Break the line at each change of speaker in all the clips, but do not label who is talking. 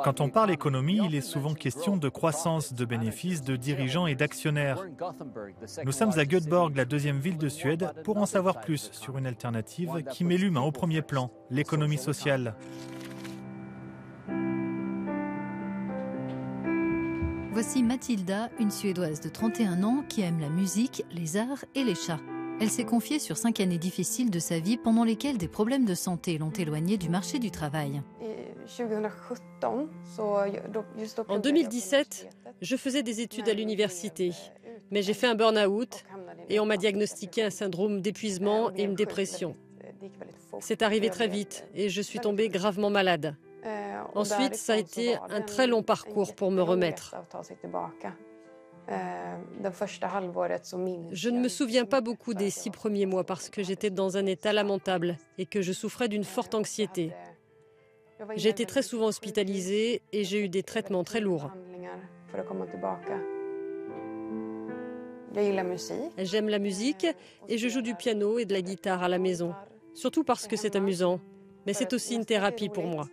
Quand on parle économie, il est souvent question de croissance, de bénéfices, de dirigeants et d'actionnaires. Nous sommes à Göteborg, la deuxième ville de Suède, pour en savoir plus sur une alternative qui met l'humain au premier plan, l'économie sociale.
Voici Matilda, une Suédoise de 31 ans qui aime la musique, les arts et les chats. Elle s'est confiée sur 5 années difficiles de sa vie pendant lesquelles des problèmes de santé l'ont éloignée du marché du travail.
En 2017, je faisais des études à l'université, mais j'ai fait un burn-out et on m'a diagnostiqué un syndrome d'épuisement et une dépression. C'est arrivé très vite et je suis tombée gravement malade. Ensuite, ça a été un très long parcours pour me remettre. Je ne me souviens pas beaucoup des 6 premiers mois parce que j'étais dans un état lamentable et que je souffrais d'une forte anxiété. J'ai été très souvent hospitalisée et j'ai eu des traitements très lourds. J'aime la musique et je joue du piano et de la guitare à la maison, surtout parce que c'est amusant, mais c'est aussi une thérapie pour moi.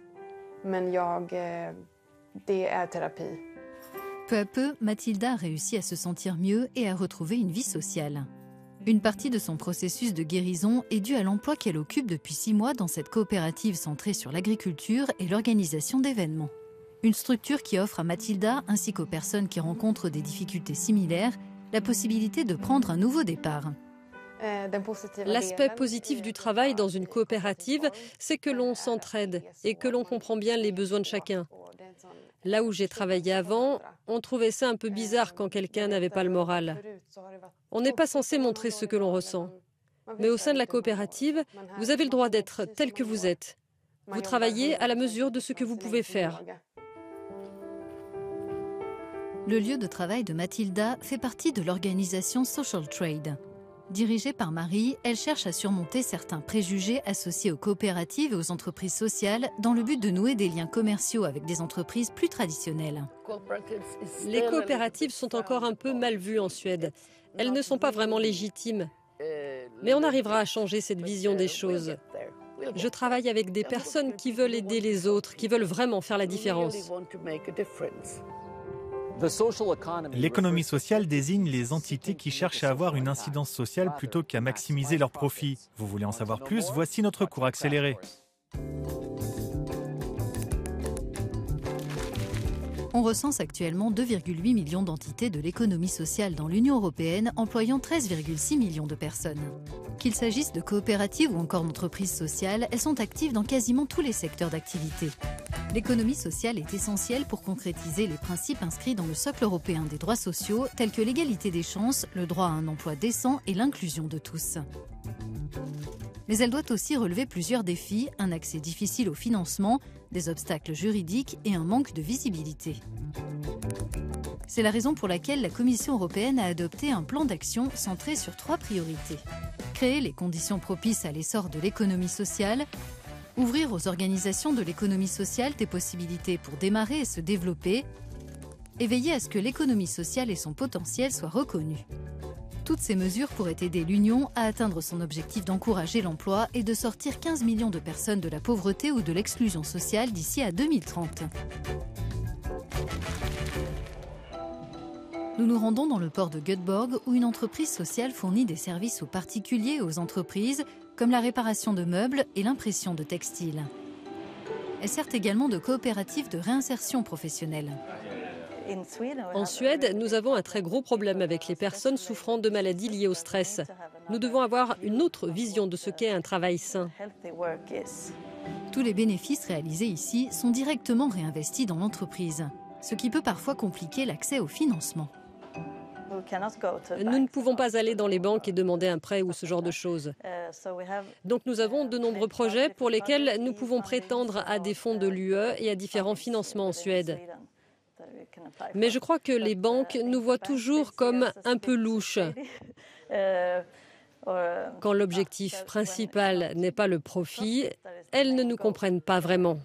Peu à peu, Matilda a réussi à se sentir mieux et à retrouver une vie sociale. Une partie de son processus de guérison est due à l'emploi qu'elle occupe depuis 6 mois dans cette coopérative centrée sur l'agriculture et l'organisation d'événements. Une structure qui offre à Matilda, ainsi qu'aux personnes qui rencontrent des difficultés similaires, la possibilité de prendre un nouveau départ.
L'aspect positif du travail dans une coopérative, c'est que l'on s'entraide et que l'on comprend bien les besoins de chacun. Là où j'ai travaillé avant, on trouvait ça un peu bizarre quand quelqu'un n'avait pas le moral. On n'est pas censé montrer ce que l'on ressent. Mais au sein de la coopérative, vous avez le droit d'être tel que vous êtes. Vous travaillez à la mesure de ce que vous pouvez faire.
Le lieu de travail de Matilda fait partie de l'organisation Social Trade. Dirigée par Marie, elle cherche à surmonter certains préjugés associés aux coopératives et aux entreprises sociales dans le but de nouer des liens commerciaux avec des entreprises plus traditionnelles.
Les coopératives sont encore un peu mal vues en Suède. Elles ne sont pas vraiment légitimes. Mais on arrivera à changer cette vision des choses. Je travaille avec des personnes qui veulent aider les autres, qui veulent vraiment faire la différence.
L'économie sociale désigne les entités qui cherchent à avoir une incidence sociale plutôt qu'à maximiser leurs profits. Vous voulez en savoir plus? Voici notre cours accéléré.
On recense actuellement 2,8 millions d'entités de l'économie sociale dans l'Union européenne, employant 13,6 millions de personnes. Qu'il s'agisse de coopératives ou encore d'entreprises sociales, elles sont actives dans quasiment tous les secteurs d'activité. L'économie sociale est essentielle pour concrétiser les principes inscrits dans le socle européen des droits sociaux, tels que l'égalité des chances, le droit à un emploi décent et l'inclusion de tous. Mais elle doit aussi relever plusieurs défis, un accès difficile au financement, des obstacles juridiques et un manque de visibilité. C'est la raison pour laquelle la Commission européenne a adopté un plan d'action centré sur 3 priorités. Créer les conditions propices à l'essor de l'économie sociale, ouvrir aux organisations de l'économie sociale des possibilités pour démarrer et se développer, et veiller à ce que l'économie sociale et son potentiel soient reconnus. Toutes ces mesures pourraient aider l'Union à atteindre son objectif d'encourager l'emploi et de sortir 15 millions de personnes de la pauvreté ou de l'exclusion sociale d'ici à 2030. Nous nous rendons dans le port de Göteborg où une entreprise sociale fournit des services aux particuliers et aux entreprises comme la réparation de meubles et l'impression de textiles. Elle sert également de coopérative de réinsertion professionnelle.
En Suède, nous avons un très gros problème avec les personnes souffrant de maladies liées au stress. Nous devons avoir une autre vision de ce qu'est un travail sain.
Tous les bénéfices réalisés ici sont directement réinvestis dans l'entreprise, ce qui peut parfois compliquer l'accès au financement.
Nous ne pouvons pas aller dans les banques et demander un prêt ou ce genre de choses. Donc nous avons de nombreux projets pour lesquels nous pouvons prétendre à des fonds de l'UE et à différents financements en Suède. Mais je crois que les banques nous voient toujours comme un peu louches. Quand l'objectif principal n'est pas le profit, elles ne nous comprennent pas vraiment.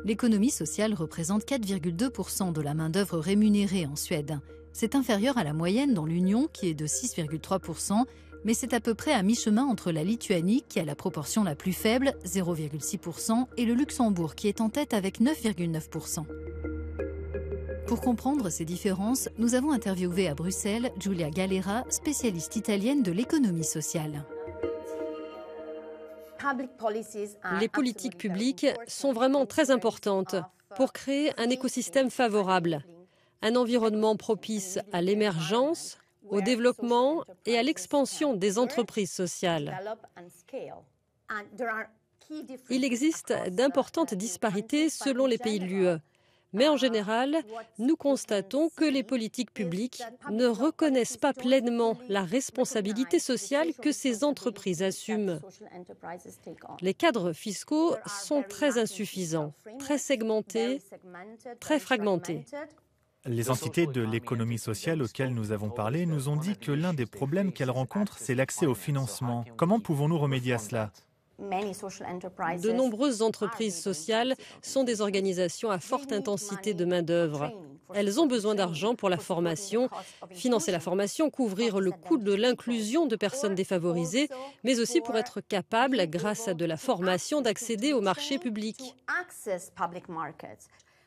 L'économie sociale représente 4,2% de la main-d'œuvre rémunérée en Suède. C'est inférieur à la moyenne dans l'Union qui est de 6,3%, Mais c'est à peu près à mi-chemin entre la Lituanie, qui a la proportion la plus faible, 0,6%, et le Luxembourg, qui est en tête avec 9,9%. Pour comprendre ces différences, nous avons interviewé à Bruxelles Giulia Galera, spécialiste italienne de l'économie sociale.
Les politiques publiques sont vraiment très importantes pour créer un écosystème favorable, un environnement propice à l'émergence, au développement et à l'expansion des entreprises sociales. Il existe d'importantes disparités selon les pays de l'UE, mais en général, nous constatons que les politiques publiques ne reconnaissent pas pleinement la responsabilité sociale que ces entreprises assument. Les cadres fiscaux sont très insuffisants, très segmentés, très fragmentés.
Les entités de l'économie sociale auxquelles nous avons parlé nous ont dit que l'un des problèmes qu'elles rencontrent, c'est l'accès au financement. Comment pouvons-nous remédier à cela ?
De nombreuses entreprises sociales sont des organisations à forte intensité de main-d'œuvre. Elles ont besoin d'argent pour la formation, financer la formation, couvrir le coût de l'inclusion de personnes défavorisées, mais aussi pour être capables, grâce à de la formation, d'accéder au marché public.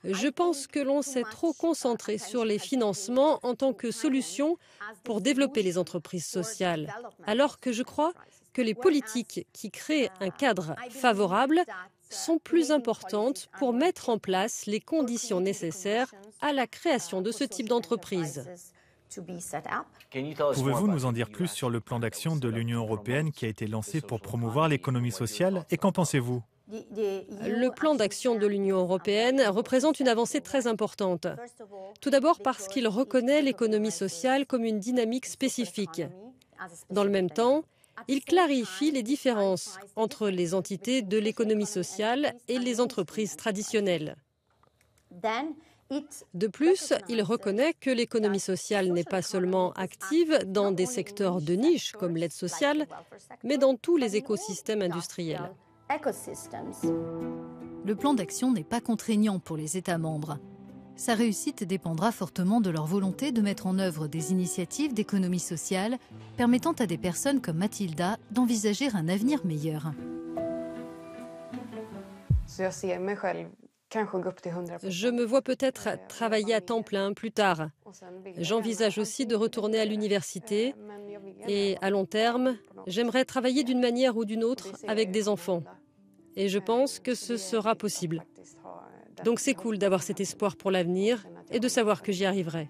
Je pense que l'on s'est trop concentré sur les financements en tant que solution pour développer les entreprises sociales, alors que je crois que les politiques qui créent un cadre favorable sont plus importantes pour mettre en place les conditions nécessaires à la création de ce type d'entreprise.
Pouvez-vous nous en dire plus sur le plan d'action de l'Union européenne qui a été lancé pour promouvoir l'économie sociale et qu'en pensez-vous ?
Le plan d'action de l'Union européenne représente une avancée très importante. Tout d'abord parce qu'il reconnaît l'économie sociale comme une dynamique spécifique. Dans le même temps, il clarifie les différences entre les entités de l'économie sociale et les entreprises traditionnelles. De plus, il reconnaît que l'économie sociale n'est pas seulement active dans des secteurs de niche comme l'aide sociale, mais dans tous les écosystèmes industriels.
Le plan d'action n'est pas contraignant pour les États membres. Sa réussite dépendra fortement de leur volonté de mettre en œuvre des initiatives d'économie sociale permettant à des personnes comme Mathilda d'envisager un avenir meilleur.
Je me vois peut-être travailler à temps plein plus tard. J'envisage aussi de retourner à l'université et à long terme, j'aimerais travailler d'une manière ou d'une autre avec des enfants. Et je pense que ce sera possible. Donc c'est cool d'avoir cet espoir pour l'avenir et de savoir que j'y arriverai.